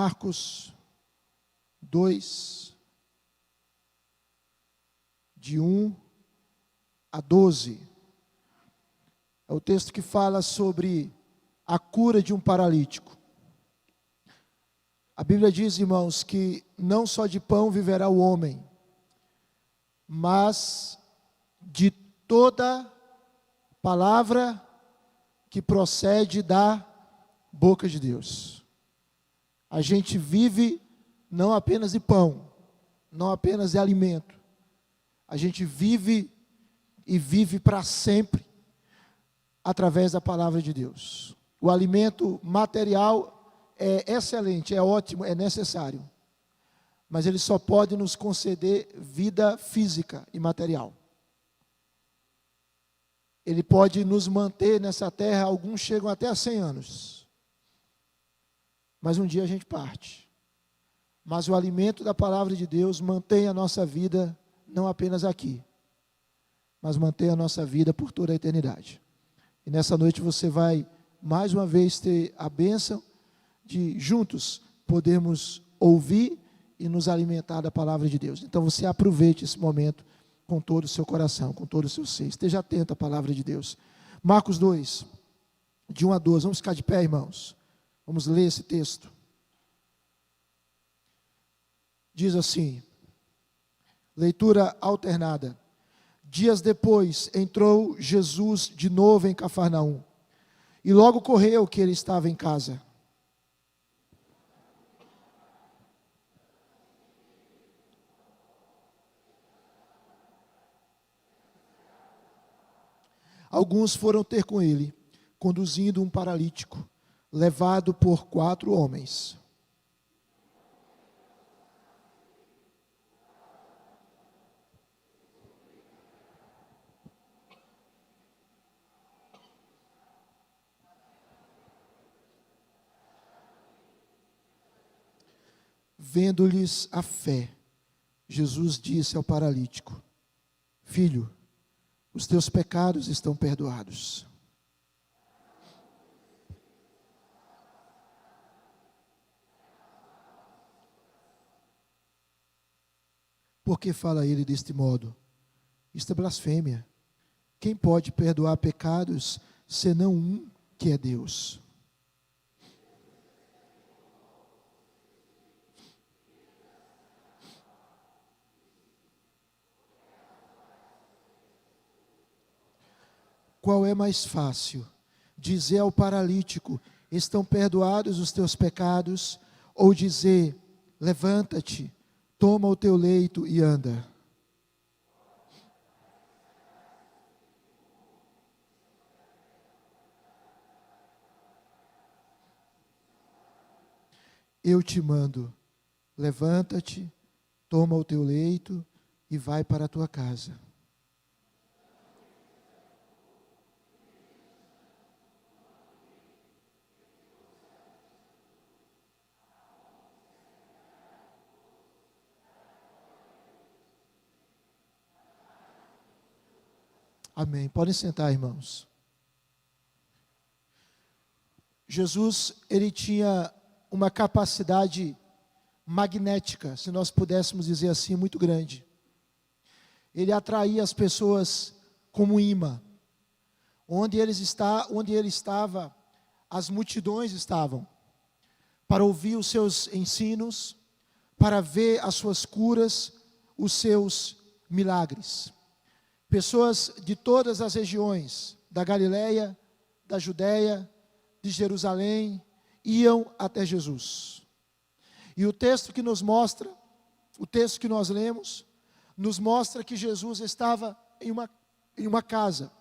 Marcos 2, de 1 a 12. É o texto que fala sobre a cura de um paralítico. A Bíblia diz, irmãos, que não só de pão viverá o homem, mas de toda palavra que procede da boca de Deus. A gente vive não apenas de pão, não apenas de alimento. A gente vive e vive para sempre através da palavra de Deus. O alimento material é excelente, é ótimo, é necessário. Mas ele só pode nos conceder vida física e material. Ele pode nos manter nessa terra, alguns chegam até a 100 anos. Mas um dia a gente parte. Mas o alimento da palavra de Deus mantém a nossa vida, não apenas aqui, mas mantém a nossa vida por toda a eternidade. E nessa noite você vai, mais uma vez, ter a bênção de juntos podermos ouvir e nos alimentar da palavra de Deus. Então você aproveite esse momento com todo o seu coração, com todo o seu ser. Esteja atento à palavra de Deus. Marcos 2, de 1 a 12. Vamos ficar de pé, irmãos. Vamos ler esse texto. Diz assim, leitura alternada. Dias depois, entrou Jesus de novo em Cafarnaum. E logo correu que ele estava em casa. Alguns foram ter com ele, conduzindo um paralítico, levado por 4 homens. Vendo-lhes a fé, Jesus disse ao paralítico: Filho, os teus pecados estão perdoados. Por que fala ele deste modo? Isto é blasfêmia. Quem pode perdoar pecados, senão um, que é Deus? Qual é mais fácil? Dizer ao paralítico: estão perdoados os teus pecados? Ou dizer: levanta-te, toma o teu leito e anda? Eu te mando, levanta-te, toma o teu leito e vai para a tua casa. Amém. Podem sentar, irmãos. Jesus, ele tinha uma capacidade magnética, se nós pudéssemos dizer assim, muito grande. Ele atraía as pessoas como um imã. Onde ele estava, as multidões estavam, para ouvir os seus ensinos, para ver as suas curas, os seus milagres. Pessoas de todas as regiões, da Galileia, da Judéia, de Jerusalém, iam até Jesus. E o texto que nos mostra, o texto que nós lemos, nos mostra que Jesus estava em uma casa.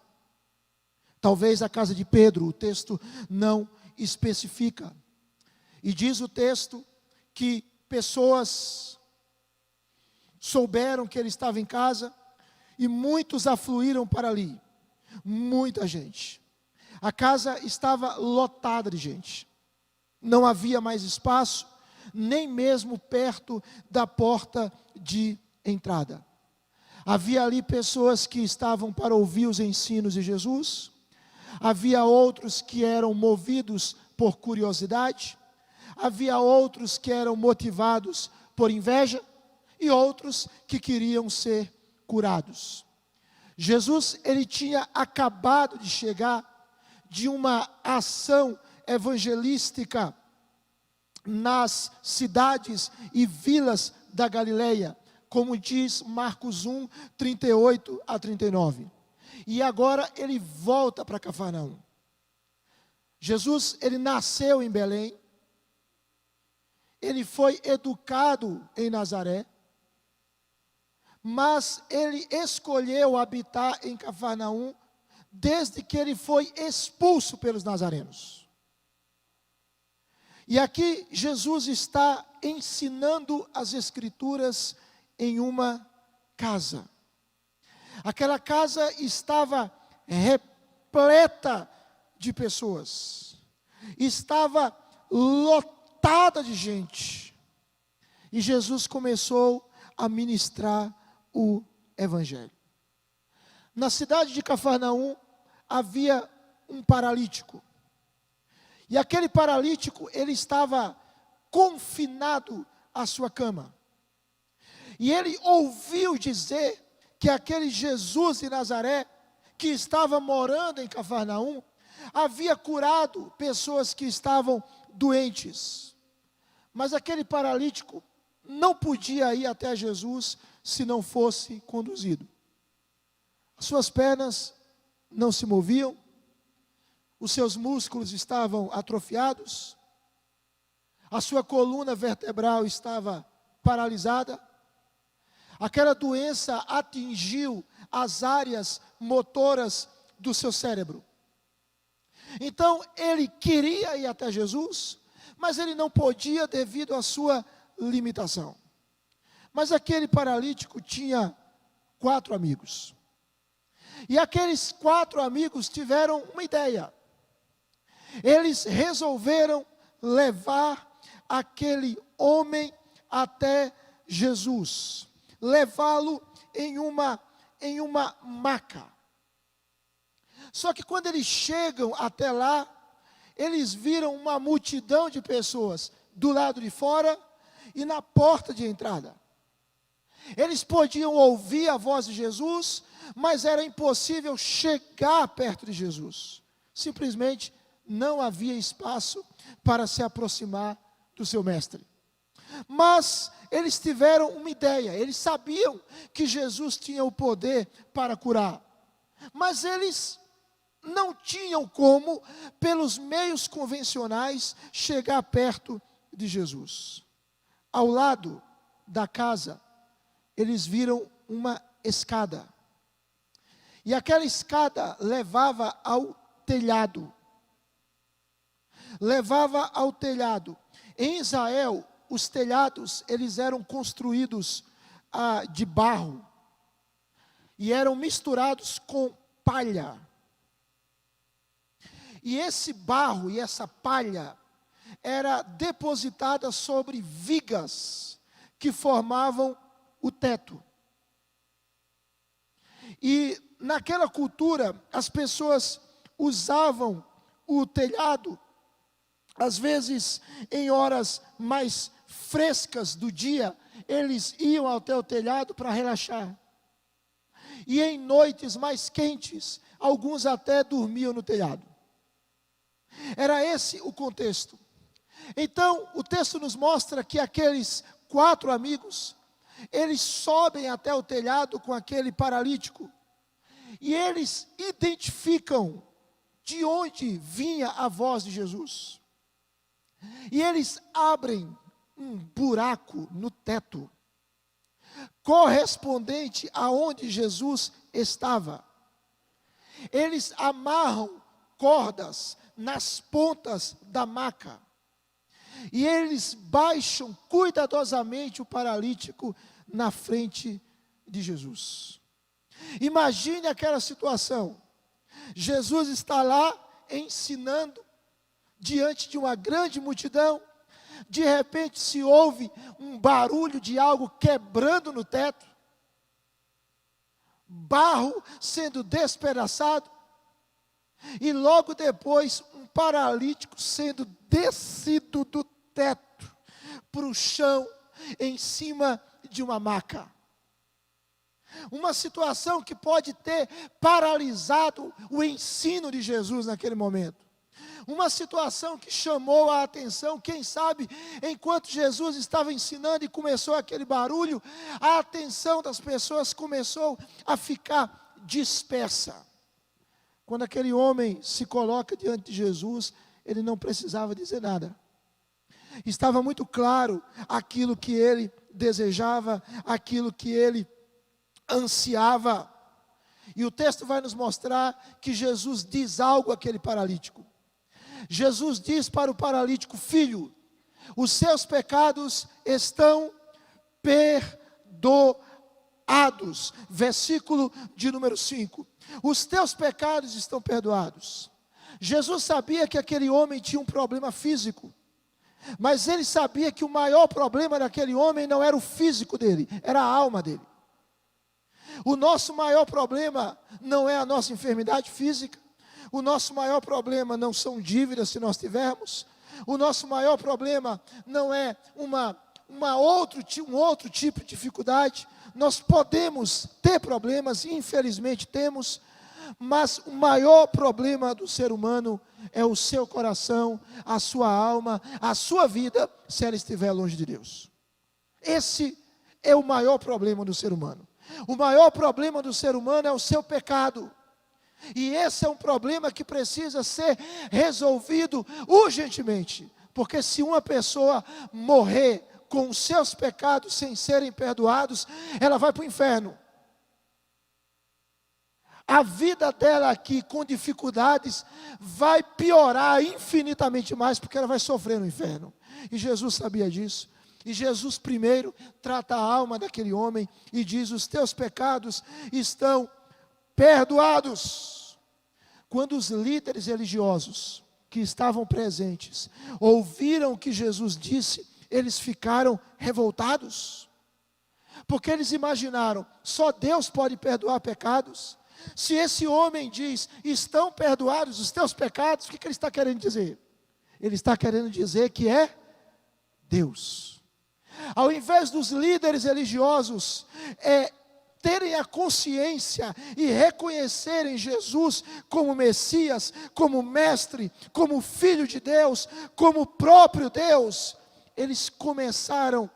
Talvez a casa de Pedro, o texto não especifica. E diz o texto que pessoas souberam que ele estava em casa, e muitos afluíram para ali, muita gente. A casa estava lotada de gente, não havia mais espaço, nem mesmo perto da porta de entrada. Havia ali pessoas que estavam para ouvir os ensinos de Jesus, havia outros que eram movidos por curiosidade, Havia outros que eram motivados por inveja e outros que queriam ser curados. Jesus, ele tinha acabado de chegar de uma ação evangelística nas cidades e vilas da Galileia, como diz Marcos 1, 38 a 39. E agora ele volta para Cafarnaum. Jesus, ele nasceu em Belém, ele foi educado em Nazaré, mas ele escolheu habitar em Cafarnaum desde que ele foi expulso pelos nazarenos. E aqui Jesus está ensinando as Escrituras em uma casa. Aquela casa estava repleta de pessoas, estava lotada de gente. E Jesus começou a ministrar o Evangelho. Na cidade de Cafarnaum havia um paralítico. E aquele paralítico, ele estava confinado à sua cama. E ele ouviu dizer que aquele Jesus de Nazaré, que estava morando em Cafarnaum, havia curado pessoas que estavam doentes. Mas aquele paralítico não podia ir até Jesus se não fosse conduzido. As suas pernas não se moviam, os seus músculos estavam atrofiados, a sua coluna vertebral estava paralisada, aquela doença atingiu as áreas motoras do seu cérebro. Então ele queria ir até Jesus, mas ele não podia devido à sua limitação. Mas aquele paralítico tinha 4 amigos. E aqueles 4 amigos tiveram uma ideia. Eles resolveram levar aquele homem até Jesus, levá-lo em uma maca. Só que quando eles chegam até lá, eles viram uma multidão de pessoas do lado de fora e na porta de entrada. Eles podiam ouvir a voz de Jesus, mas era impossível chegar perto de Jesus. Simplesmente não havia espaço para se aproximar do seu mestre. Mas eles tiveram uma ideia, eles sabiam que Jesus tinha o poder para curar. Mas eles não tinham como, pelos meios convencionais, chegar perto de Jesus. Ao lado da casa, eles viram uma escada. E aquela escada levava ao telhado. Levava ao telhado. Em Israel, os telhados, eles eram construídos de barro. E eram misturados com palha. E esse barro e essa palha era depositada sobre vigas que formavam o teto. E naquela cultura, as pessoas usavam o telhado, às vezes em horas mais frescas do dia, eles iam até o telhado para relaxar. E em noites mais quentes, alguns até dormiam no telhado. Era esse o contexto. Então, o texto nos mostra que aqueles 4 amigos, eles sobem até o telhado com aquele paralítico. E eles identificam de onde vinha a voz de Jesus. E eles abrem um buraco no teto, correspondente aonde Jesus estava. Eles amarram cordas nas pontas da maca. E eles baixam cuidadosamente o paralítico na frente de Jesus. Imagine aquela situação. Jesus está lá ensinando diante de uma grande multidão. De repente se ouve um barulho de algo quebrando no teto. Barro sendo despedaçado. E logo depois um paralítico sendo descido do teto, para o chão, em cima de uma maca. Uma situação que pode ter paralisado o ensino de Jesus naquele momento. Uma situação que chamou a atenção, quem sabe, enquanto Jesus estava ensinando e começou aquele barulho, a atenção das pessoas começou a ficar dispersa. Quando aquele homem se coloca diante de Jesus, ele não precisava dizer nada. Estava muito claro aquilo que ele desejava, aquilo que ele ansiava. E o texto vai nos mostrar que Jesus diz algo àquele paralítico. Jesus diz para o paralítico: filho, os seus pecados estão perdoados. Versículo de número 5. Os teus pecados estão perdoados. Jesus sabia que aquele homem tinha um problema físico, mas ele sabia que o maior problema daquele homem não era o físico dele, era a alma dele. O nosso maior problema não é a nossa enfermidade física. O nosso maior problema não são dívidas, se nós tivermos. O nosso maior problema não é um outro tipo de dificuldade. Nós podemos ter problemas, infelizmente temos, mas o maior problema do ser humano é o seu coração, a sua alma, a sua vida, se ela estiver longe de Deus. Esse é o maior problema do ser humano. O maior problema do ser humano é o seu pecado. E esse é um problema que precisa ser resolvido urgentemente. Porque se uma pessoa morrer com os seus pecados sem serem perdoados, ela vai para o inferno. A vida dela aqui com dificuldades vai piorar infinitamente mais, porque ela vai sofrer no inferno. E Jesus sabia disso. E Jesus primeiro trata a alma daquele homem e diz: os teus pecados estão perdoados. Quando os líderes religiosos que estavam presentes ouviram o que Jesus disse, eles ficaram revoltados, porque eles imaginaram: só Deus pode perdoar pecados. Se esse homem diz: estão perdoados os teus pecados, o que ele está querendo dizer? Ele está querendo dizer que é Deus. Ao invés dos líderes religiosos terem a consciência e reconhecerem Jesus como Messias, como Mestre, como Filho de Deus, como próprio Deus, eles começaram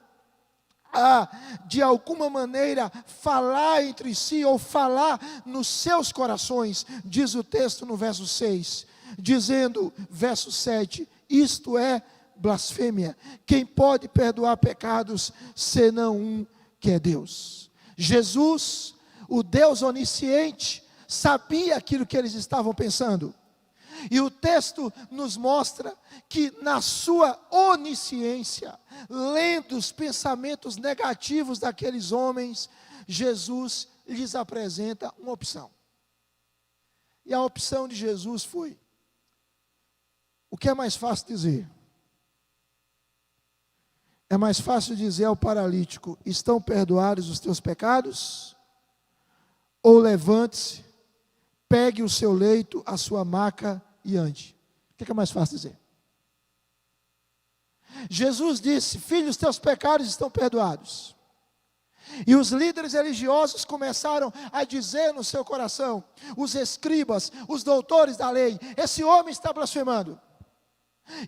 a, de alguma maneira, falar entre si, ou falar nos seus corações. Diz o texto no verso 6, dizendo, verso 7, isto é blasfêmia. Quem pode perdoar pecados, senão um que é Deus? Jesus, o Deus onisciente, sabia aquilo que eles estavam pensando. E o texto nos mostra que na sua onisciência, lendo os pensamentos negativos daqueles homens, Jesus lhes apresenta uma opção. E a opção de Jesus foi: o que é mais fácil dizer? É mais fácil dizer ao paralítico: estão perdoados os teus pecados? Ou levante-se, pegue o seu leito, a sua maca e ande. O que é mais fácil dizer? Jesus disse: filho, os teus pecados estão perdoados. E os líderes religiosos começaram a dizer no seu coração, os escribas, os doutores da lei: esse homem está blasfemando.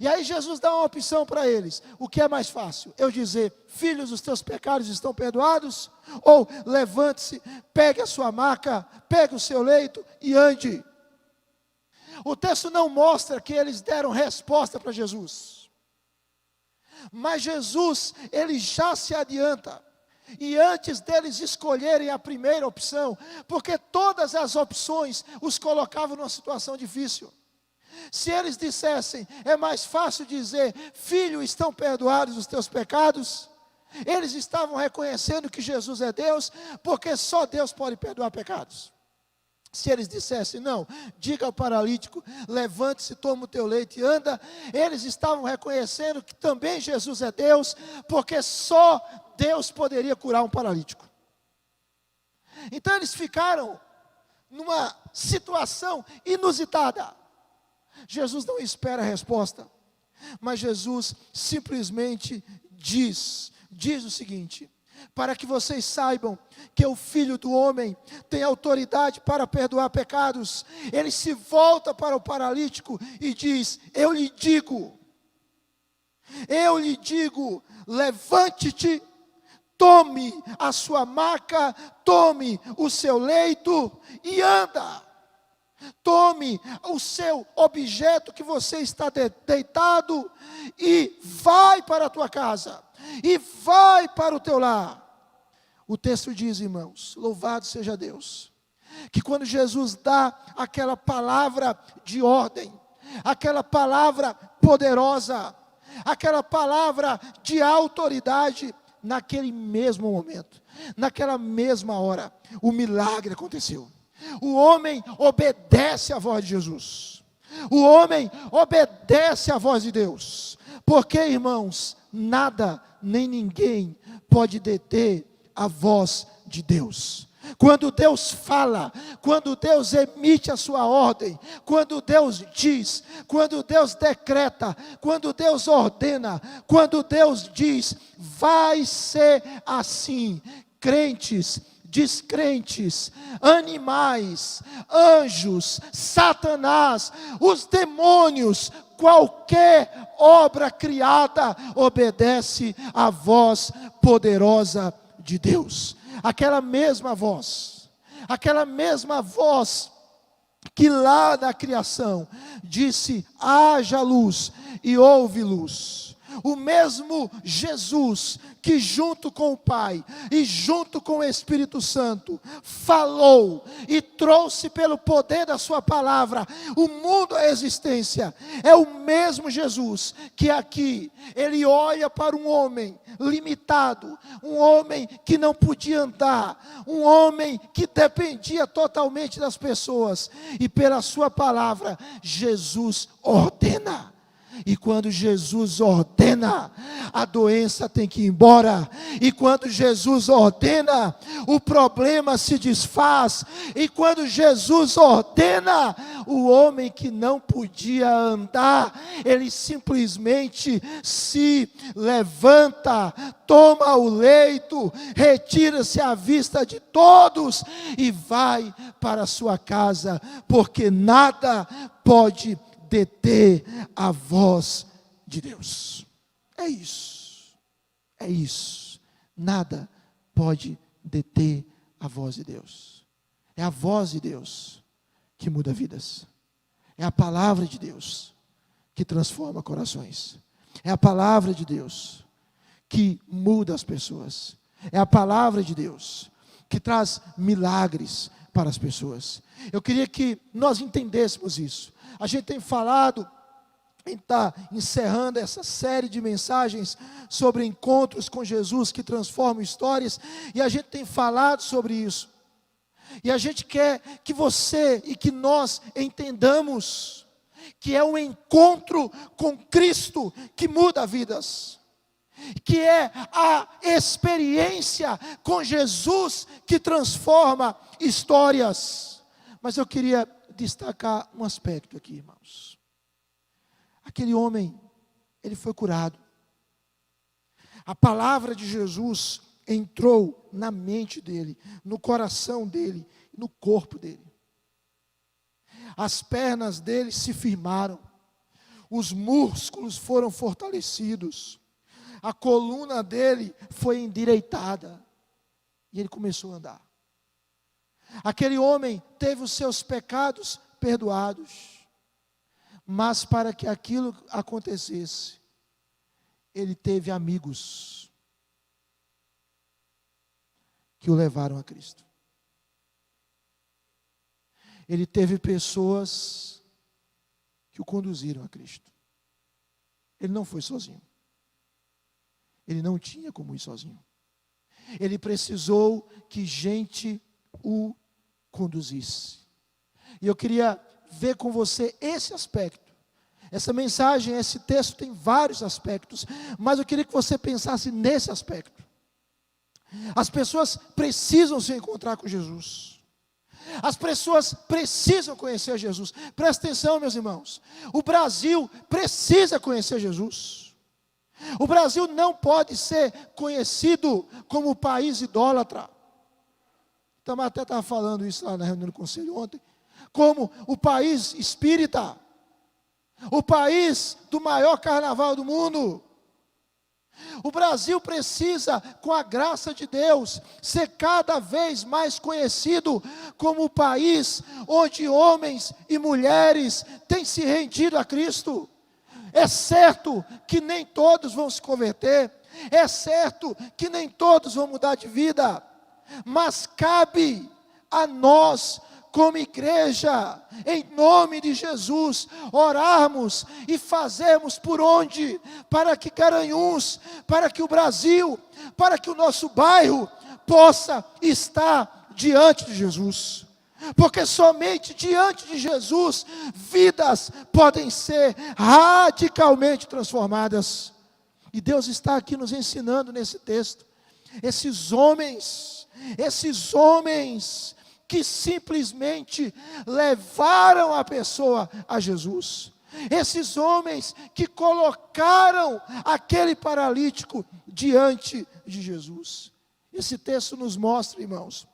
E aí Jesus dá uma opção para eles: o que é mais fácil? Eu dizer: filhos, os teus pecados estão perdoados? Ou levante-se, pegue a sua maca, pegue o seu leito e ande. O texto não mostra que eles deram resposta para Jesus, mas Jesus, ele já se adianta. E antes deles escolherem a primeira opção, porque todas as opções os colocavam numa situação difícil. Se eles dissessem: é mais fácil dizer, filho, estão perdoados os teus pecados, eles estavam reconhecendo que Jesus é Deus, porque só Deus pode perdoar pecados. Se eles dissessem: não, diga ao paralítico, levante-se, toma o teu leite e anda, eles estavam reconhecendo que também Jesus é Deus, porque só Deus poderia curar um paralítico. Então eles ficaram numa situação inusitada. Jesus não espera a resposta. Mas Jesus simplesmente diz o seguinte: para que vocês saibam que o Filho do Homem tem autoridade para perdoar pecados. Ele se volta para o paralítico e diz: eu lhe digo, levante-te, tome a sua maca, tome o seu leito e anda. Tome o seu objeto que você está deitado e vai para a tua casa, e vai para o teu lar. O texto diz, irmãos, louvado seja Deus, que quando Jesus dá aquela palavra de ordem, aquela palavra poderosa, aquela palavra de autoridade, naquele mesmo momento, naquela mesma hora, o milagre aconteceu. O homem obedece à voz de Jesus. O homem obedece à voz de Deus. Porque, irmãos, nada nem ninguém pode deter a voz de Deus. Quando Deus fala, quando Deus emite a sua ordem, quando Deus diz, quando Deus decreta, quando Deus ordena, quando Deus diz, vai ser assim. Crentes, descrentes, animais, anjos, Satanás, os demônios, qualquer obra criada obedece à voz poderosa de Deus. Aquela mesma voz que lá na criação disse: haja luz e houve luz. O mesmo Jesus que junto com o Pai e junto com o Espírito Santo falou e trouxe pelo poder da sua palavra o mundo à existência, é o mesmo Jesus que aqui, ele olha para um homem limitado, um homem que não podia andar, um homem que dependia totalmente das pessoas, e pela sua palavra, Jesus ordena. E quando Jesus ordena, a doença tem que ir embora. E quando Jesus ordena, o problema se desfaz. E quando Jesus ordena, o homem que não podia andar, ele simplesmente se levanta, toma o leito, retira-se à vista de todos e vai para a sua casa, porque nada pode deter a voz de Deus. É isso, nada pode deter a voz de Deus. É a voz de Deus que muda vidas, é a palavra de Deus que transforma corações, é a palavra de Deus que muda as pessoas, é a palavra de Deus que traz milagres para as pessoas. Eu queria que nós entendêssemos isso. A gente tem falado, está encerrando essa série de mensagens sobre encontros com Jesus que transformam histórias, e a gente tem falado sobre isso. E a gente quer que você e que nós entendamos que é um encontro com Cristo que muda vidas, que é a experiência com Jesus que transforma histórias. Mas eu queria destacar um aspecto aqui, irmãos. Aquele homem, ele foi curado. A palavra de Jesus entrou na mente dele, no coração dele, no corpo dele. As pernas dele se firmaram, os músculos foram fortalecidos, a coluna dele foi endireitada, e ele começou a andar. Aquele homem teve os seus pecados perdoados, mas para que aquilo acontecesse, ele teve amigos que o levaram a Cristo. Ele teve pessoas que o conduziram a Cristo. Ele não foi sozinho. Ele não tinha como ir sozinho. Ele precisou que gente o conduzisse. E eu queria ver com você esse aspecto. Essa mensagem, esse texto tem vários aspectos, mas eu queria que você pensasse nesse aspecto. As pessoas precisam se encontrar com Jesus. As pessoas precisam conhecer Jesus. Presta atenção, meus irmãos. O Brasil precisa conhecer Jesus. O Brasil não pode ser conhecido como país idólatra. Então, até estava falando isso lá na reunião do conselho ontem. Como o país espírita. O país do maior carnaval do mundo. O Brasil precisa, com a graça de Deus, ser cada vez mais conhecido como o país onde homens e mulheres têm se rendido a Cristo. É certo que nem todos vão se converter, é certo que nem todos vão mudar de vida, mas cabe a nós, como igreja, em nome de Jesus, orarmos e fazermos por onde, para que Garanhuns, para que o Brasil, para que o nosso bairro possa estar diante de Jesus. Porque somente diante de Jesus, vidas podem ser radicalmente transformadas. E Deus está aqui nos ensinando nesse texto, esses homens que simplesmente levaram a pessoa a Jesus. Esses homens que colocaram aquele paralítico diante de Jesus. Esse texto nos mostra, irmãos,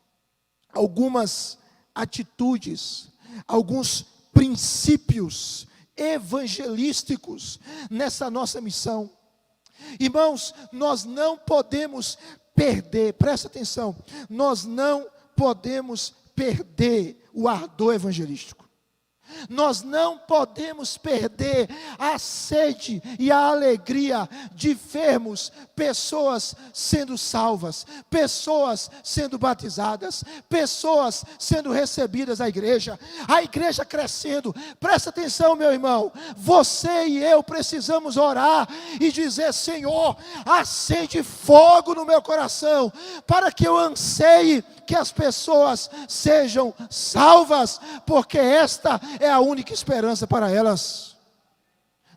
algumas atitudes, alguns princípios evangelísticos nessa nossa missão. Irmãos, nós não podemos perder, presta atenção, nós não podemos perder o ardor evangelístico. Nós não podemos perder a sede e a alegria de vermos pessoas sendo salvas, pessoas sendo batizadas, pessoas sendo recebidas à igreja, a igreja crescendo. Presta atenção, meu irmão, você e eu precisamos orar e dizer: Senhor, acende fogo no meu coração, para que eu anseie que as pessoas sejam salvas, porque esta é a única esperança para elas.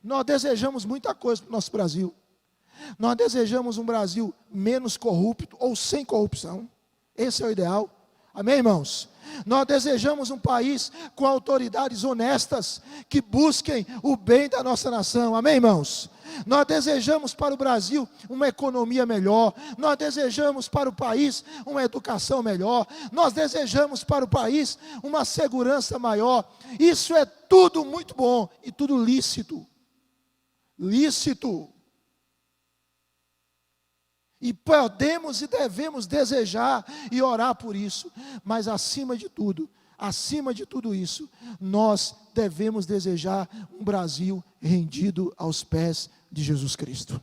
Nós desejamos muita coisa para o nosso Brasil. Nós desejamos um Brasil menos corrupto ou sem corrupção. Esse é o ideal. Amém, irmãos? Nós desejamos um país com autoridades honestas, que busquem o bem da nossa nação. Amém, irmãos? Nós desejamos para o Brasil uma economia melhor. Nós desejamos para o país uma educação melhor. Nós desejamos para o país uma segurança maior. Isso é tudo muito bom e tudo lícito. Lícito. E podemos e devemos desejar e orar por isso. Mas acima de tudo isso, nós devemos desejar um Brasil rendido aos pés de Jesus Cristo.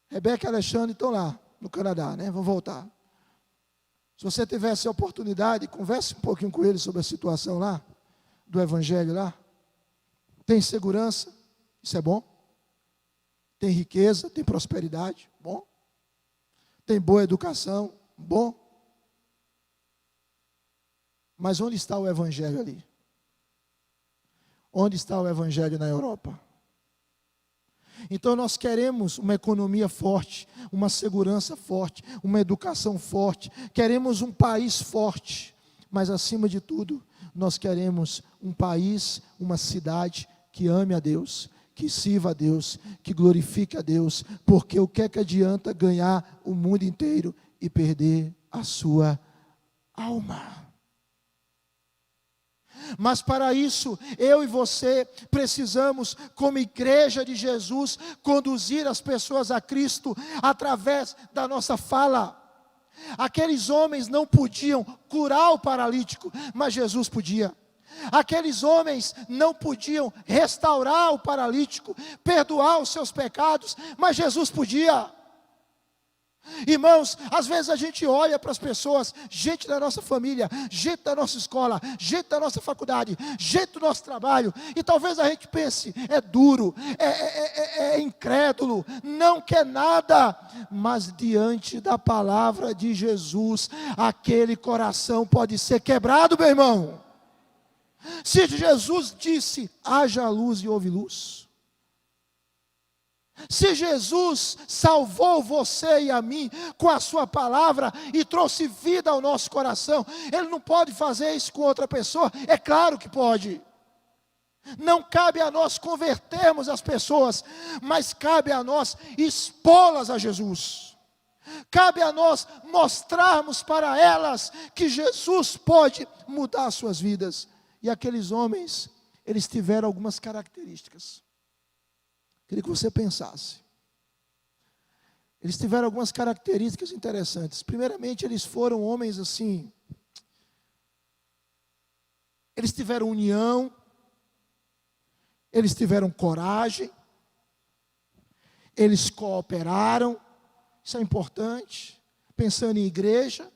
Rebeca e Alexandre estão lá no Canadá, né? Vão voltar. Se você tivesse a oportunidade, converse um pouquinho com eles sobre a situação lá, do Evangelho lá. Tem segurança, isso é bom. Tem riqueza, tem prosperidade, bom. Tem boa educação, bom. Mas onde está o Evangelho ali? Onde está o Evangelho na Europa? Então nós queremos uma economia forte, uma segurança forte, uma educação forte, queremos um país forte, mas acima de tudo, nós queremos um país, uma cidade que ame a Deus, que sirva a Deus, que glorifique a Deus, porque o que é que adianta ganhar o mundo inteiro e perder a sua alma? Mas para isso, eu e você precisamos, como igreja de Jesus, conduzir as pessoas a Cristo através da nossa fala. Aqueles homens não podiam curar o paralítico, mas Jesus podia. Aqueles homens não podiam restaurar o paralítico, perdoar os seus pecados, mas Jesus podia. Irmãos, às vezes a gente olha para as pessoas, gente da nossa família, gente da nossa escola, gente da nossa faculdade, gente do nosso trabalho, e talvez a gente pense: é duro, é incrédulo, não quer nada. Mas diante da palavra de Jesus, aquele coração pode ser quebrado, meu irmão. Se Jesus disse: haja luz e houve luz. Se Jesus salvou você e a mim com a sua palavra e trouxe vida ao nosso coração, Ele não pode fazer isso com outra pessoa? É claro que pode. Não cabe a nós convertermos as pessoas, mas cabe a nós expô-las a Jesus. Cabe a nós mostrarmos para elas que Jesus pode mudar as suas vidas. E aqueles homens, eles tiveram algumas características. Queria que você pensasse. Eles tiveram algumas características interessantes. Primeiramente, eles foram homens assim. Eles tiveram união. Eles tiveram coragem. Eles cooperaram. Isso é importante. Pensando em igreja.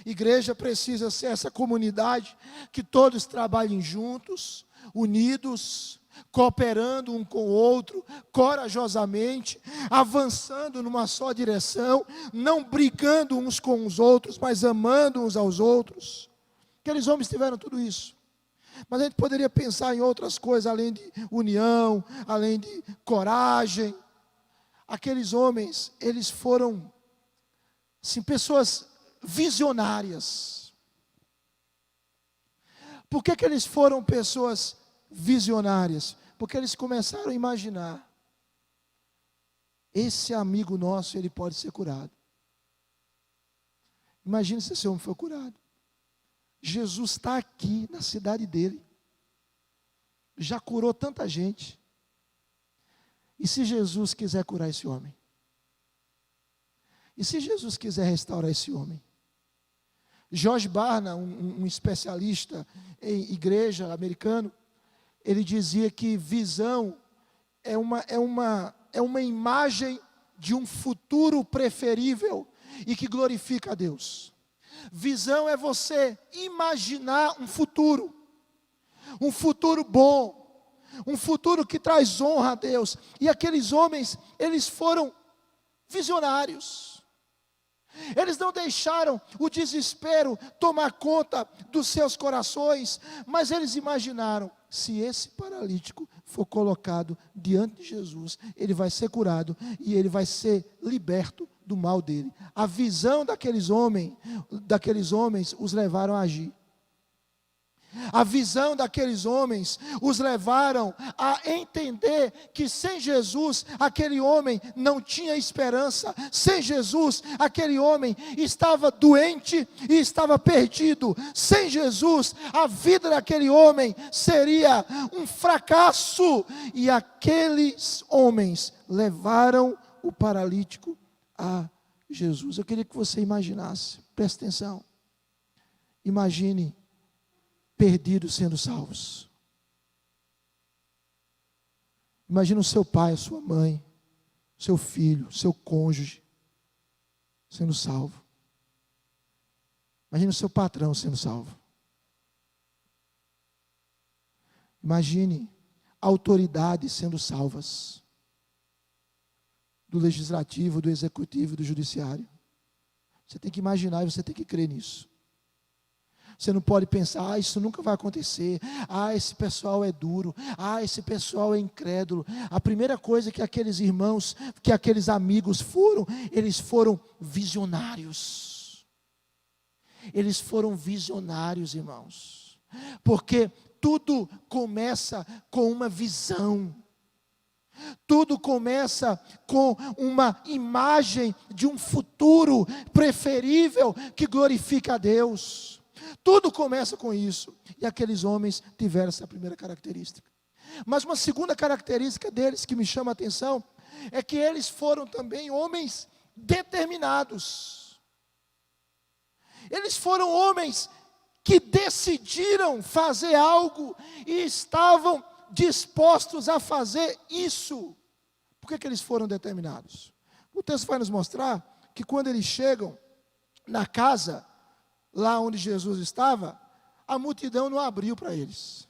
Igreja precisa ser essa comunidade que todos trabalhem juntos, unidos, cooperando um com o outro, corajosamente, avançando numa só direção, não brigando uns com os outros, mas amando uns aos outros. Aqueles homens tiveram tudo isso. Mas a gente poderia pensar em outras coisas, além de união, além de coragem. Aqueles homens, eles foram, assim, pessoas visionárias. Por que eles foram pessoas visionárias? Porque eles começaram a imaginar: esse amigo nosso, ele pode ser curado. Imagina se esse homem foi curado. Jesus está aqui na cidade dele, já curou tanta gente. E se Jesus quiser curar esse homem? E se Jesus quiser restaurar esse homem? George Barna, um especialista em igreja americano, ele dizia que visão é uma imagem de um futuro preferível e que glorifica a Deus. Visão é você imaginar um futuro bom, um futuro que traz honra a Deus. E aqueles homens, eles foram visionários. Eles não deixaram o desespero tomar conta dos seus corações, mas eles imaginaram: se esse paralítico for colocado diante de Jesus, ele vai ser curado e ele vai ser liberto do mal dele. A visão daqueles homens os levaram a agir. A visão daqueles homens os levaram a entender que sem Jesus aquele homem não tinha esperança. Sem Jesus aquele homem estava doente e estava perdido. Sem Jesus a vida daquele homem seria um fracasso. E aqueles homens levaram o paralítico a Jesus. Eu queria que você imaginasse, preste atenção. Imagine perdidos sendo salvos. Imagina o seu pai, a sua mãe, seu filho, seu cônjuge sendo salvo. Imagine o seu patrão sendo salvo. Imagine autoridades sendo salvas, do legislativo, do executivo, do judiciário. Você tem que imaginar e você tem que crer nisso. Você não pode pensar: isso nunca vai acontecer, esse pessoal é duro, esse pessoal é incrédulo. A primeira coisa que aqueles irmãos, que aqueles amigos foram, eles foram visionários. Eles foram visionários, irmãos, porque tudo começa com uma visão. Tudo começa com uma imagem de um futuro preferível que glorifica a Deus. Tudo começa com isso. E aqueles homens tiveram essa primeira característica. Mas uma segunda característica deles que me chama a atenção é que eles foram também homens determinados. Eles foram homens que decidiram fazer algo e estavam dispostos a fazer isso. Por que eles foram determinados? O texto vai nos mostrar que quando eles chegam na casa, lá onde Jesus estava, a multidão não abriu para eles.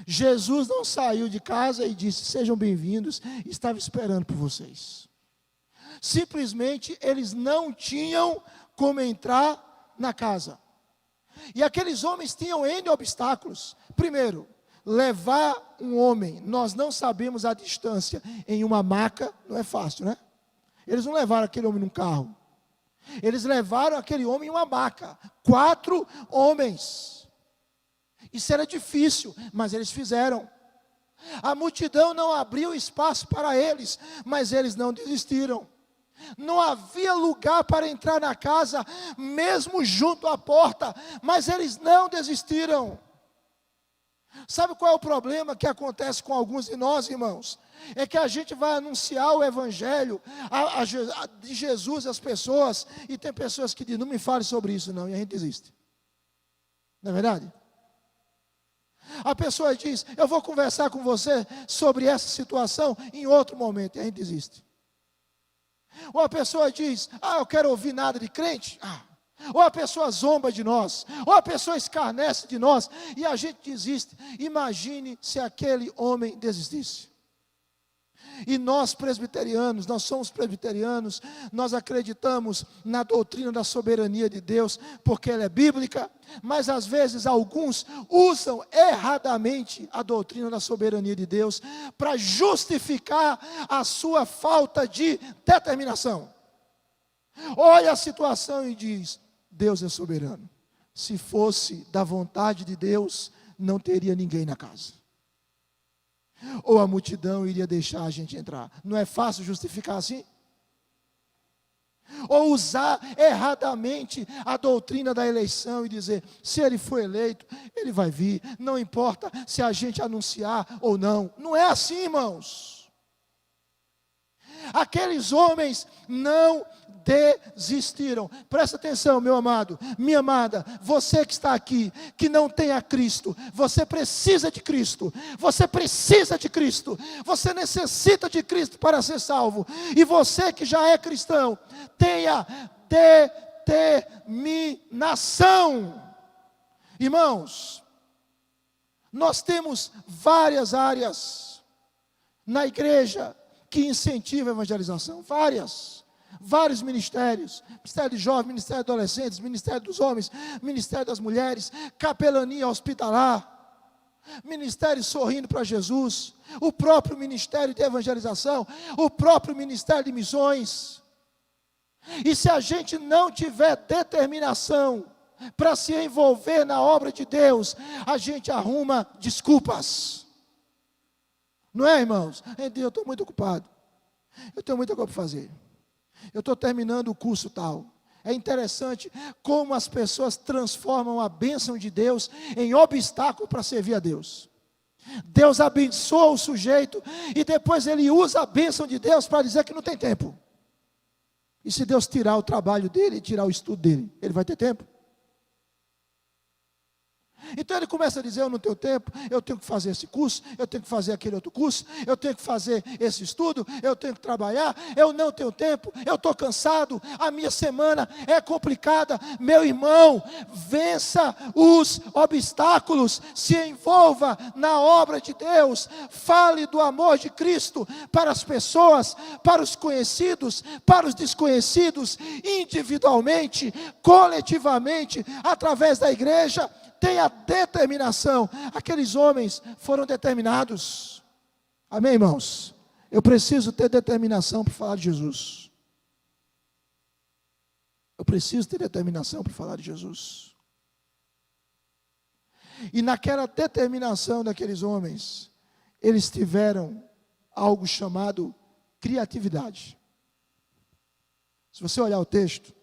Jesus não saiu de casa e disse: sejam bem-vindos, estava esperando por vocês. Simplesmente eles não tinham como entrar na casa. E aqueles homens tinham N obstáculos. Primeiro, levar um homem, nós não sabemos a distância, em uma maca, não é fácil, né? Eles não levaram aquele homem num carro. Eles levaram aquele homem em uma maca. 4 homens. Isso era difícil, mas eles fizeram. A multidão não abriu espaço para eles, mas eles não desistiram. Não havia lugar para entrar na casa, mesmo junto à porta, mas eles não desistiram. Sabe qual é o problema que acontece com alguns de nós, irmãos? É que a gente vai anunciar o evangelho de Jesus às pessoas, e tem pessoas que dizem, não me fale sobre isso não, e a gente desiste. Não é verdade? A pessoa diz, eu vou conversar com você sobre essa situação em outro momento, e a gente desiste. Ou a pessoa diz, eu quero ouvir nada de crente. Ou a pessoa zomba de nós, ou a pessoa escarnece de nós, e a gente desiste. Imagine se aquele homem desistisse. E nós presbiterianos, nós somos presbiterianos, nós acreditamos na doutrina da soberania de Deus, porque ela é bíblica, mas às vezes alguns usam erradamente a doutrina da soberania de Deus, para justificar a sua falta de determinação. Olha a situação e diz, Deus é soberano. Se fosse da vontade de Deus, não teria ninguém na casa. Ou a multidão iria deixar a gente entrar. Não é fácil justificar assim? Ou usar erradamente a doutrina da eleição e dizer, se ele for eleito, ele vai vir, não importa se a gente anunciar ou não. Não é assim, irmãos. Aqueles homens não desistiram. Presta atenção, meu amado, minha amada, você que está aqui, que não tem a Cristo, você precisa de Cristo, você precisa de Cristo, você necessita de Cristo para ser salvo, e você que já é cristão, tenha determinação. Irmãos, nós temos várias áreas na igreja que incentivam a evangelização, vários ministérios, ministério de jovens, ministério de adolescentes, ministério dos homens, ministério das mulheres, capelania hospitalar, ministério sorrindo para Jesus, o próprio ministério de evangelização, o próprio ministério de missões. E se a gente não tiver determinação para se envolver na obra de Deus, a gente arruma desculpas. Não é, irmãos? Eu estou muito ocupado, eu tenho muita coisa para fazer, eu estou terminando o curso tal. É interessante como as pessoas transformam a bênção de Deus em obstáculo para servir a Deus. Deus abençoa o sujeito e depois ele usa a bênção de Deus para dizer que não tem tempo. E se Deus tirar o trabalho dele, tirar o estudo dele, ele vai ter tempo? Então ele começa a dizer, eu não tenho tempo, eu tenho que fazer esse curso, eu tenho que fazer aquele outro curso, eu tenho que fazer esse estudo, eu tenho que trabalhar, eu não tenho tempo, eu estou cansado, a minha semana é complicada. Meu irmão, vença os obstáculos, se envolva na obra de Deus, fale do amor de Cristo para as pessoas, para os conhecidos, para os desconhecidos, individualmente, coletivamente, através da igreja. Tenha determinação. Aqueles homens foram determinados. Amém, irmãos? Eu preciso ter determinação para falar de Jesus. Eu preciso ter determinação para falar de Jesus. E naquela determinação daqueles homens, eles tiveram algo chamado criatividade. Se você olhar o texto,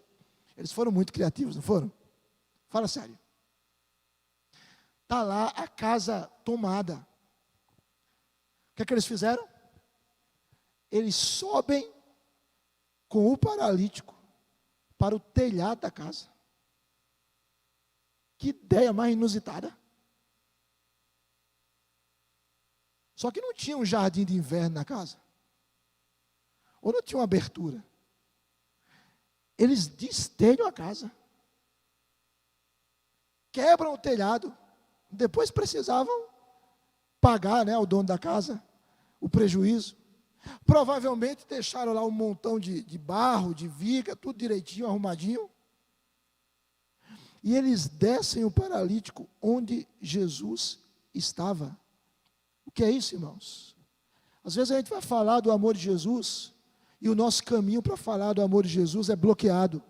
eles foram muito criativos, não foram? Fala sério. Está lá a casa tomada. O que é que eles fizeram? Eles sobem com o paralítico para o telhado da casa. Que ideia mais inusitada. Só que não tinha um jardim de inverno na casa. Ou não tinha uma abertura. Eles destelham a casa. Quebram o telhado. Depois precisavam pagar, ao dono da casa o prejuízo. Provavelmente deixaram lá um montão de barro, de viga, tudo direitinho, arrumadinho. E eles descem o paralítico onde Jesus estava. que é isso, irmãos? Às vezes a gente vai falar do amor de Jesus e o nosso caminho para falar do amor de Jesus é bloqueado.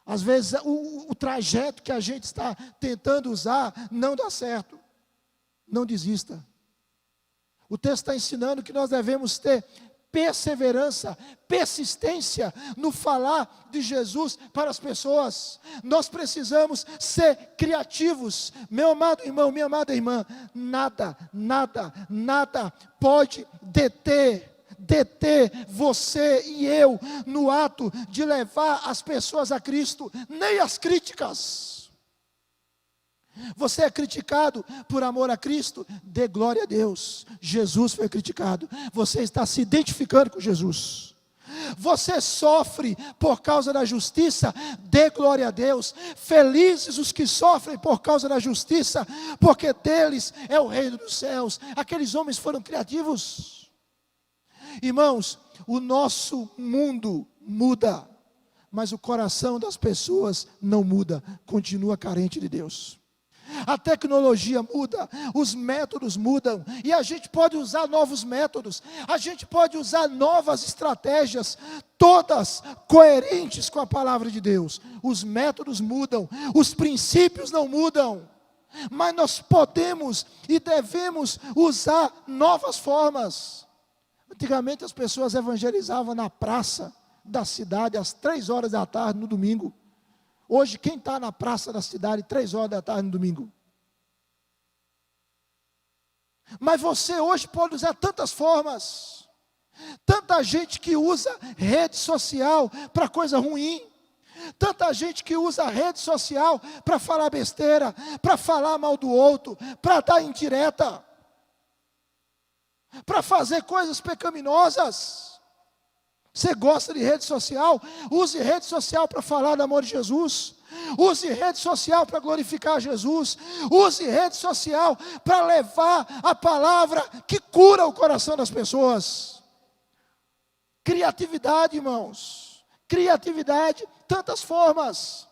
Às vezes o trajeto que a gente está tentando usar não dá certo. Não desista. O texto está ensinando que nós devemos ter perseverança, persistência no falar de Jesus para as pessoas. Nós precisamos ser criativos. Meu amado irmão, minha amada irmã, nada pode deter você e eu no ato de levar as pessoas a Cristo, nem as críticas. Você é criticado por amor a Cristo? Dê glória a Deus. Jesus foi criticado. Você está se identificando com Jesus. Você sofre por causa da justiça? Dê glória a Deus. Felizes os que sofrem por causa da justiça, porque deles é o reino dos céus. Aqueles homens foram criativos. Irmãos, o nosso mundo muda, mas o coração das pessoas não muda, continua carente de Deus. A tecnologia muda, os métodos mudam, e a gente pode usar novos métodos, a gente pode usar novas estratégias, todas coerentes com a palavra de Deus. Os métodos mudam, os princípios não mudam, mas nós podemos e devemos usar novas formas. Antigamente as pessoas evangelizavam na praça da cidade às 3 horas da tarde no domingo. Hoje, quem está na praça da cidade 3 horas da tarde no domingo? Mas você hoje pode usar tantas formas. Tanta gente que usa rede social para coisa ruim. Tanta gente que usa rede social para falar besteira, para falar mal do outro, para dar indireta, para fazer coisas pecaminosas. Você gosta de rede social? Use rede social para falar do amor de Jesus. Use rede social para glorificar Jesus. Use rede social para levar a palavra que cura o coração das pessoas. Criatividade, irmãos. Criatividade, tantas formas.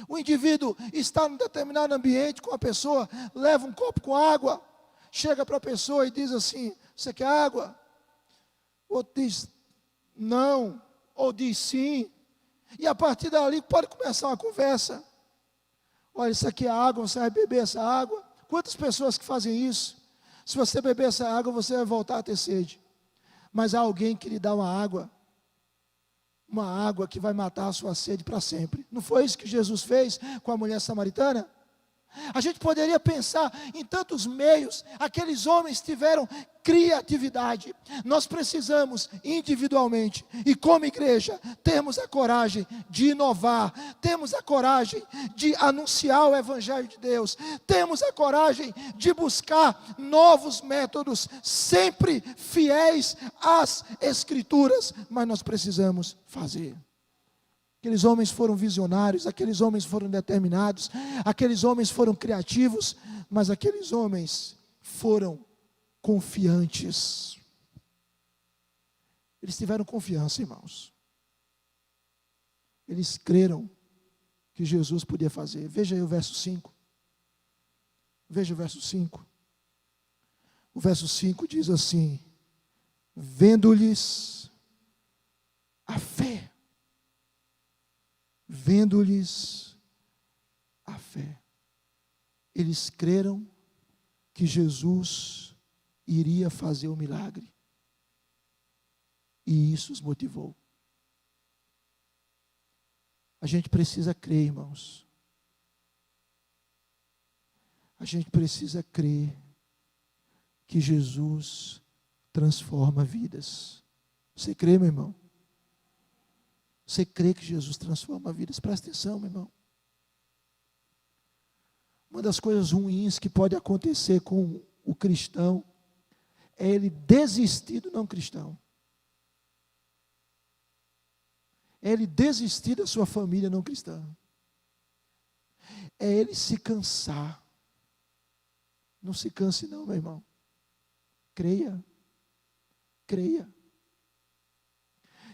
O indivíduo está em determinado ambiente com a pessoa, leva um copo com água, chega para a pessoa e diz assim: você quer água? Outro diz não, ou diz sim, e a partir dali pode começar uma conversa. Olha, isso aqui é água, você vai beber essa água? Quantas pessoas que fazem isso? Se você beber essa água, você vai voltar a ter sede. Mas há alguém que lhe dá uma água que vai matar a sua sede para sempre. Não foi isso que Jesus fez com a mulher samaritana? A gente poderia pensar em tantos meios. Aqueles homens tiveram criatividade. Nós precisamos individualmente e como igreja termos a coragem de inovar, temos a coragem de anunciar o evangelho de Deus, temos a coragem de buscar novos métodos, sempre fiéis às escrituras, mas nós precisamos fazer. Aqueles homens foram visionários, aqueles homens foram determinados, aqueles homens foram criativos, mas aqueles homens foram confiantes. Eles tiveram confiança, irmãos. Eles creram que Jesus podia fazer. Veja aí o verso 5. Veja o verso 5. O verso 5 diz assim: vendo-lhes a fé. Vendo-lhes a fé. Eles creram que Jesus iria fazer o milagre. E isso os motivou. A gente precisa crer, irmãos. A gente precisa crer que Jesus transforma vidas. Você crê, meu irmão? Você crê que Jesus transforma vidas? Presta atenção, meu irmão. Uma das coisas ruins que pode acontecer com o cristão é ele desistir do não cristão. É ele desistir da sua família não cristã. É ele se cansar. Não se canse não, meu irmão. Creia. Creia.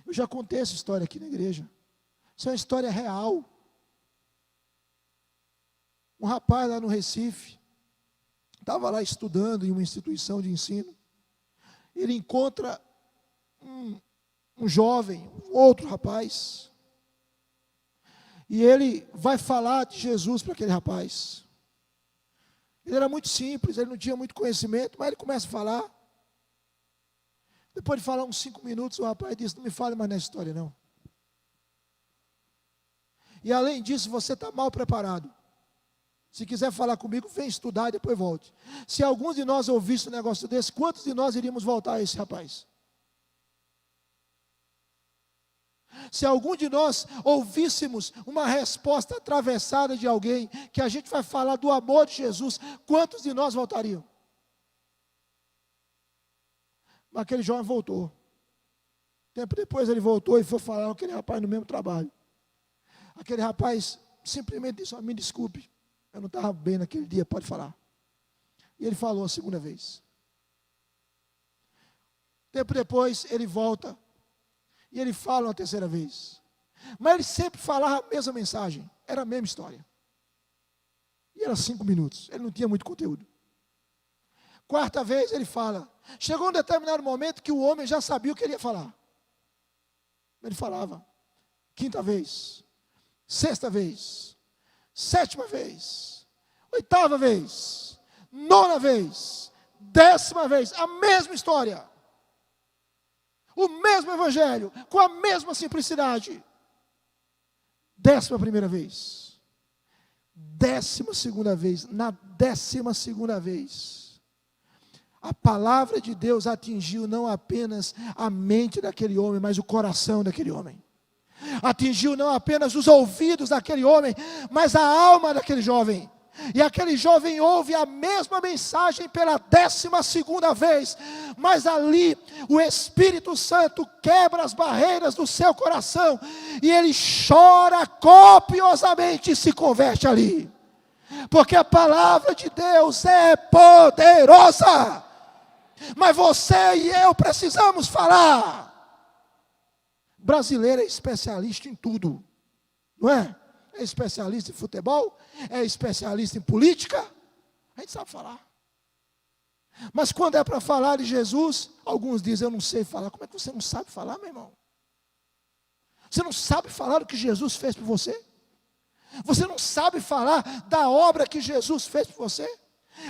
Eu já contei essa história aqui na igreja. Isso é uma história real. Um rapaz lá no Recife estava lá estudando em uma instituição de ensino. Ele encontra um jovem, um outro rapaz. E ele vai falar de Jesus para aquele rapaz. Ele era muito simples, ele não tinha muito conhecimento, mas ele começa a falar. Depois de falar uns 5 minutos, o rapaz disse: não me fale mais nessa história não. E além disso, você está mal preparado. Se quiser falar comigo, vem estudar e depois volte. Se alguns de nós ouvisse um negócio desse, quantos de nós iríamos voltar a esse rapaz? Se algum de nós ouvíssemos uma resposta atravessada de alguém, que a gente vai falar do amor de Jesus, quantos de nós voltariam? Mas aquele jovem voltou. Tempo depois ele voltou e foi falar com aquele rapaz no mesmo trabalho. Aquele rapaz simplesmente disse: me desculpe, eu não estava bem naquele dia, pode falar. E ele falou a segunda vez. Tempo depois ele volta e ele fala uma terceira vez. Mas ele sempre falava a mesma mensagem, era a mesma história. E era 5 minutos, ele não tinha muito conteúdo. Quarta vez ele fala. Chegou um determinado momento que o homem já sabia o que ele ia falar. Ele falava. Quinta vez, sexta vez, sétima vez, oitava vez, nona vez, 10ª vez, a mesma história. O mesmo evangelho, com a mesma simplicidade. 11ª vez. 12ª vez. Na 12ª vez, a palavra de Deus atingiu não apenas a mente daquele homem, mas o coração daquele homem. Atingiu não apenas os ouvidos daquele homem, mas a alma daquele jovem. E aquele jovem ouve a mesma mensagem pela 12ª vez, mas ali o Espírito Santo quebra as barreiras do seu coração, e ele chora copiosamente e se converte ali, porque a palavra de Deus é poderosa, mas você e eu precisamos falar. Brasileiro é especialista em tudo, não é? É especialista em futebol, é especialista em política, a gente sabe falar. Mas quando é para falar de Jesus, alguns dizem: eu não sei falar. Como é que você não sabe falar, meu irmão? Você não sabe falar o que Jesus fez por você? Você não sabe falar da obra que Jesus fez por você?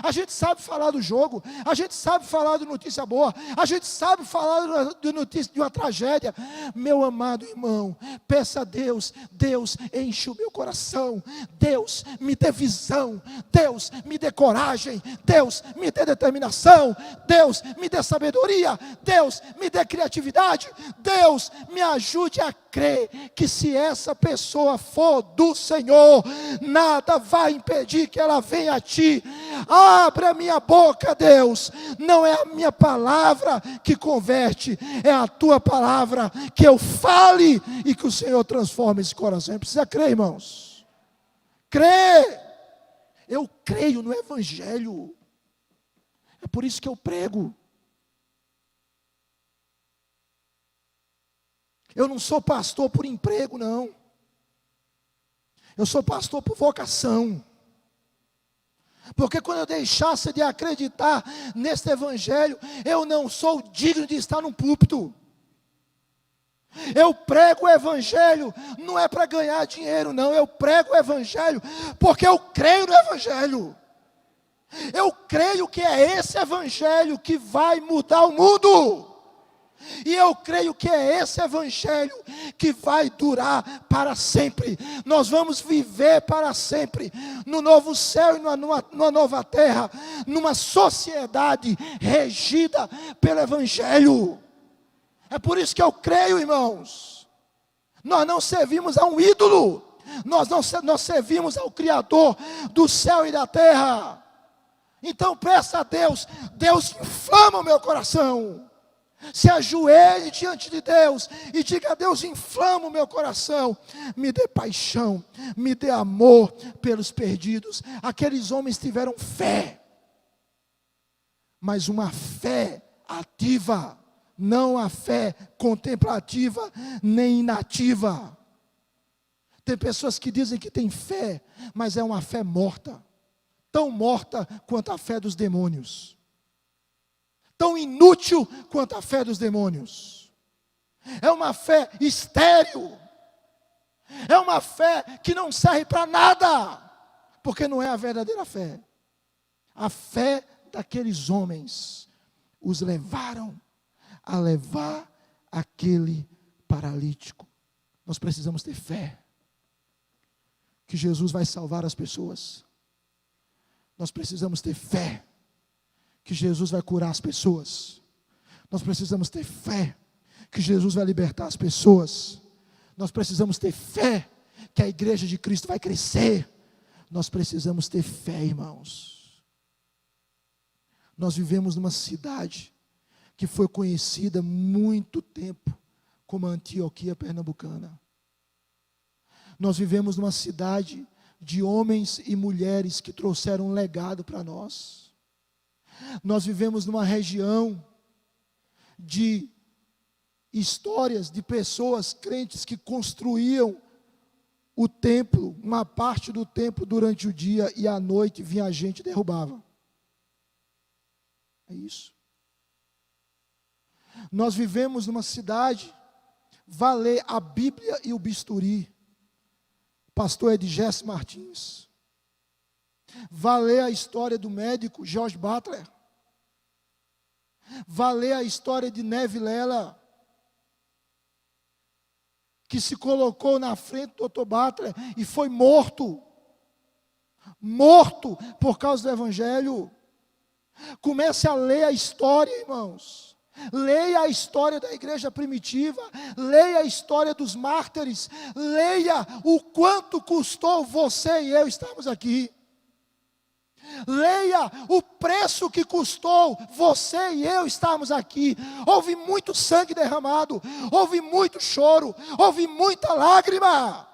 A gente sabe falar do jogo, a gente sabe falar de notícia boa, a gente sabe falar de notícia de uma tragédia. Meu amado irmão, peça a Deus: Deus, enche o meu coração, Deus, me dê visão, Deus, me dê coragem, Deus, me dê determinação, Deus, me dê sabedoria, Deus, me dê criatividade, Deus, me ajude a crer que se essa pessoa for do Senhor, nada vai impedir que ela venha a ti. Abre a minha boca, Deus. Não é a minha palavra que converte, é a tua palavra, que eu fale e que o Senhor transforme esse coração. Precisa crer, irmãos. Crer. Eu creio no Evangelho. É por isso que eu prego. Eu não sou pastor por emprego, não. Eu sou pastor por vocação. Porque quando eu deixasse de acreditar neste evangelho, eu não sou digno de estar num púlpito. Eu prego o evangelho, não é para ganhar dinheiro, não. Eu prego o evangelho porque eu creio no evangelho. Eu creio que é esse evangelho que vai mudar o mundo. E eu creio que é esse evangelho que vai durar para sempre. Nós vamos viver para sempre no novo céu e numa nova terra, numa sociedade regida pelo evangelho. É por isso que eu creio, irmãos. Nós não servimos a um ídolo, nós servimos ao Criador do céu e da terra. Então peça a Deus: Deus, inflama o meu coração. Se ajoelhe diante de Deus e diga: Deus, inflama o meu coração, me dê paixão, me dê amor pelos perdidos. Aqueles homens tiveram fé, mas uma fé ativa, não a fé contemplativa nem inativa. Tem pessoas que dizem que tem fé, mas é uma fé morta. tão morta quanto a fé dos demônios, tão inútil quanto a fé dos demônios. É uma fé estéril, é uma fé que não serve para nada, porque não é a verdadeira fé. A fé daqueles homens os levaram a levar aquele paralítico. Nós precisamos ter fé que Jesus vai salvar as pessoas. Nós precisamos ter fé que Jesus vai curar as pessoas. Nós precisamos ter fé que Jesus vai libertar as pessoas. Nós precisamos ter fé que a igreja de Cristo vai crescer. Nós precisamos ter fé, irmãos. Nós vivemos numa cidade que foi conhecida muito tempo como a Antioquia Pernambucana. Nós vivemos numa cidade de homens e mulheres que trouxeram um legado para nós. Nós vivemos numa região de histórias de pessoas crentes que construíam o templo, uma parte do templo durante o dia, e à noite vinha gente e derrubava. É isso. Nós vivemos numa cidade, vá ler a Bíblia e o Bisturi, pastor Edgécio Martins. Vá ler a história do médico George Butler. Vá ler a história de Neve Lela, que se colocou na frente do Dr. Butler e foi morto. Morto por causa do Evangelho. Comece a ler a história, irmãos. Leia a história da igreja primitiva, leia a história dos mártires, leia o quanto custou você e eu estarmos aqui. Leia o preço que custou você e eu estarmos aqui. Houve muito sangue derramado, houve muito choro, houve muita lágrima.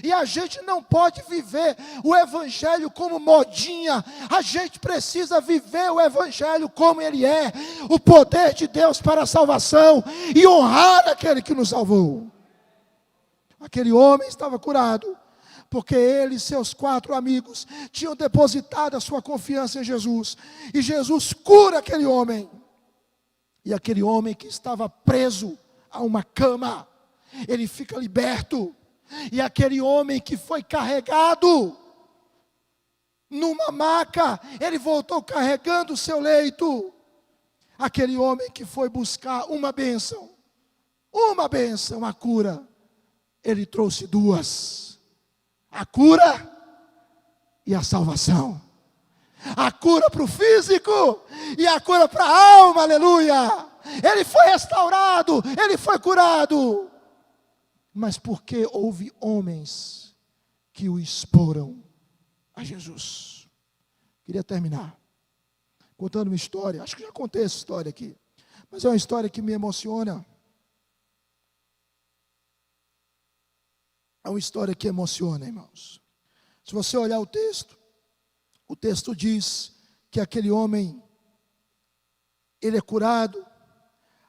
E a gente não pode viver o Evangelho como modinha. A gente precisa viver o Evangelho como ele é. O poder de Deus para a salvação. E honrar aquele que nos salvou. Aquele homem estava curado, porque ele e seus 4 amigos tinham depositado a sua confiança em Jesus. E Jesus cura aquele homem. E aquele homem que estava preso a uma cama, ele fica liberto. E aquele homem que foi carregado numa maca, ele voltou carregando o seu leito. Aquele homem que foi buscar uma bênção, a cura, ele trouxe 2. A cura e a salvação. A cura para o físico e a cura para a alma, aleluia. Ele foi restaurado, ele foi curado. Mas porque houve homens que o exporam a Jesus. Queria terminar contando uma história. Acho que já contei essa história aqui, mas é uma história que me emociona. É uma história que emociona, irmãos. Se você olhar o texto diz que aquele homem, ele é curado.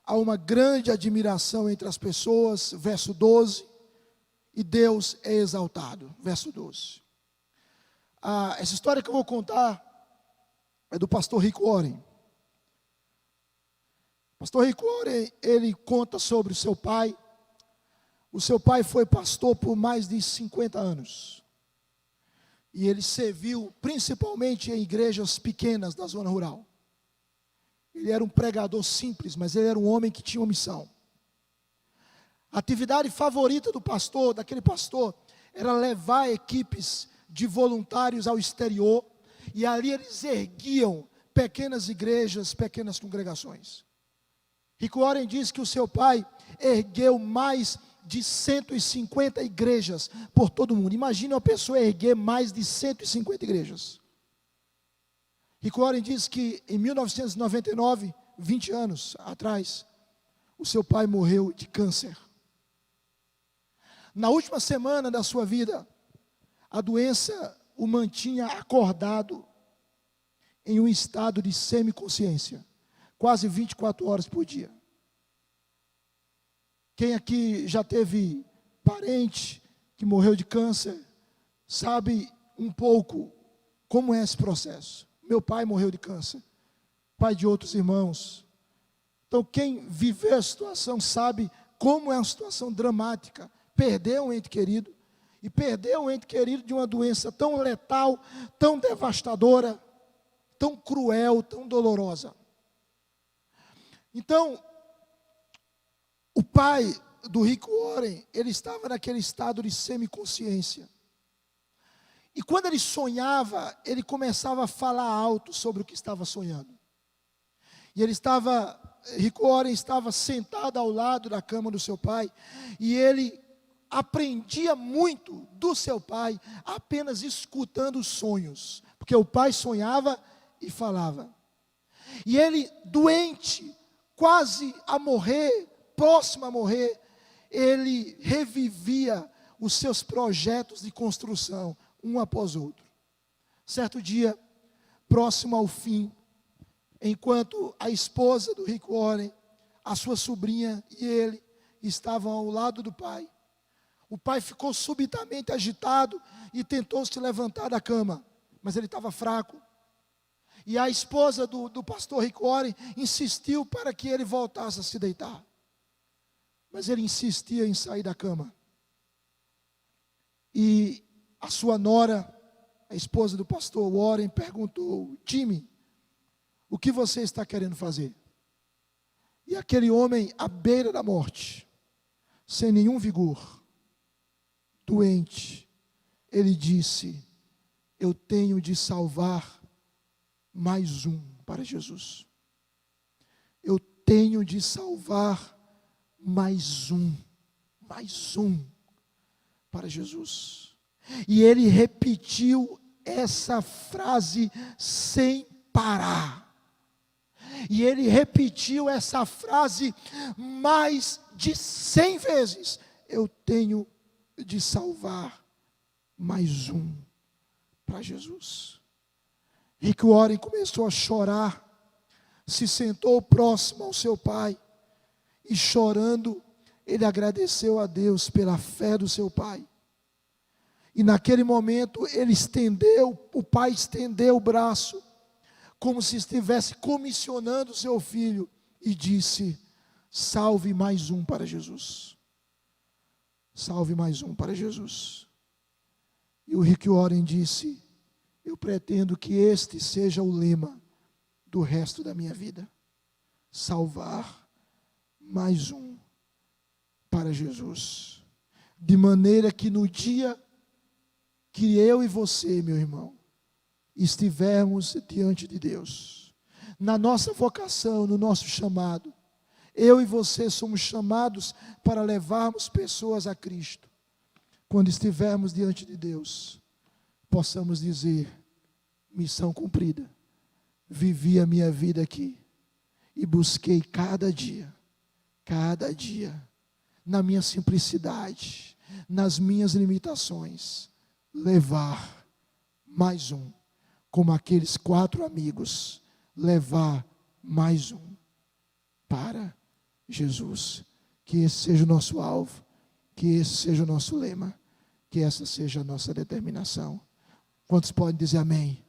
Há uma grande admiração entre as pessoas, verso 12, e Deus é exaltado, verso 12. Essa história que eu vou contar é do pastor Rick Warren. O pastor Rick Warren, ele conta sobre o seu pai. O seu pai foi pastor por mais de 50 anos. E ele serviu principalmente em igrejas pequenas da zona rural. Ele era um pregador simples, mas ele era um homem que tinha uma missão. A atividade favorita daquele pastor, era levar equipes de voluntários ao exterior, e ali eles erguiam pequenas igrejas, pequenas congregações. Rick Warren diz que o seu pai ergueu mais de 150 igrejas por todo o mundo. Imagine uma pessoa erguer mais de 150 igrejas. Rick Warren diz que em 1999, 20 anos atrás, o seu pai morreu de câncer. Na última semana da sua vida, a doença o mantinha acordado em um estado de semiconsciência, quase 24 horas por dia. Quem aqui já teve parente que morreu de câncer, sabe um pouco como é esse processo. Meu pai morreu de câncer, pai de outros irmãos. Então, quem viveu a situação sabe como é uma situação dramática. Perder um ente querido, e perder um ente querido de uma doença tão letal, tão devastadora, tão cruel, tão dolorosa. Então, o pai do Rick Warren, ele estava naquele estado de semiconsciência. E quando ele sonhava, ele começava a falar alto sobre o que estava sonhando. E Rick Warren estava sentado ao lado da cama do seu pai, e ele aprendia muito do seu pai, apenas escutando os sonhos, porque o pai sonhava e falava. E ele, doente, quase a morrer, próximo a morrer, ele revivia os seus projetos de construção, um após outro. Certo dia, próximo ao fim, enquanto a esposa do Rick Warren, a sua sobrinha e ele estavam ao lado do pai, o pai ficou subitamente agitado e tentou se levantar da cama, mas ele estava fraco. E a esposa do pastor Rick Warren insistiu para que ele voltasse a se deitar. Mas ele insistia em sair da cama. E a sua nora, a esposa do pastor Warren, perguntou: Jimmy, o que você está querendo fazer? E aquele homem à beira da morte, sem nenhum vigor, doente, ele disse: eu tenho de salvar mais um para Jesus. Eu tenho de salvar mais um para Jesus. E ele repetiu essa frase sem parar. E ele repetiu essa frase mais de 100 vezes. Eu tenho de salvar mais um para Jesus. Rick Warren começou a chorar, se sentou próximo ao seu pai e, chorando, ele agradeceu a Deus pela fé do seu pai. E naquele momento o pai estendeu o braço, como se estivesse comissionando seu filho, e disse: salve mais um para Jesus. Salve mais um para Jesus. E o Rick Warren disse: eu pretendo que este seja o lema do resto da minha vida. Salvar mais um para Jesus. De maneira que no dia que eu e você, meu irmão, estivermos diante de Deus, na nossa vocação, no nosso chamado, eu e você somos chamados para levarmos pessoas a Cristo. Quando estivermos diante de Deus, possamos dizer: missão cumprida, vivi a minha vida aqui, e busquei cada dia, na minha simplicidade, nas minhas limitações, levar mais um, como aqueles 4 amigos, levar mais um para Jesus. Que esse seja o nosso alvo, que esse seja o nosso lema, que essa seja a nossa determinação. Quantos podem dizer amém?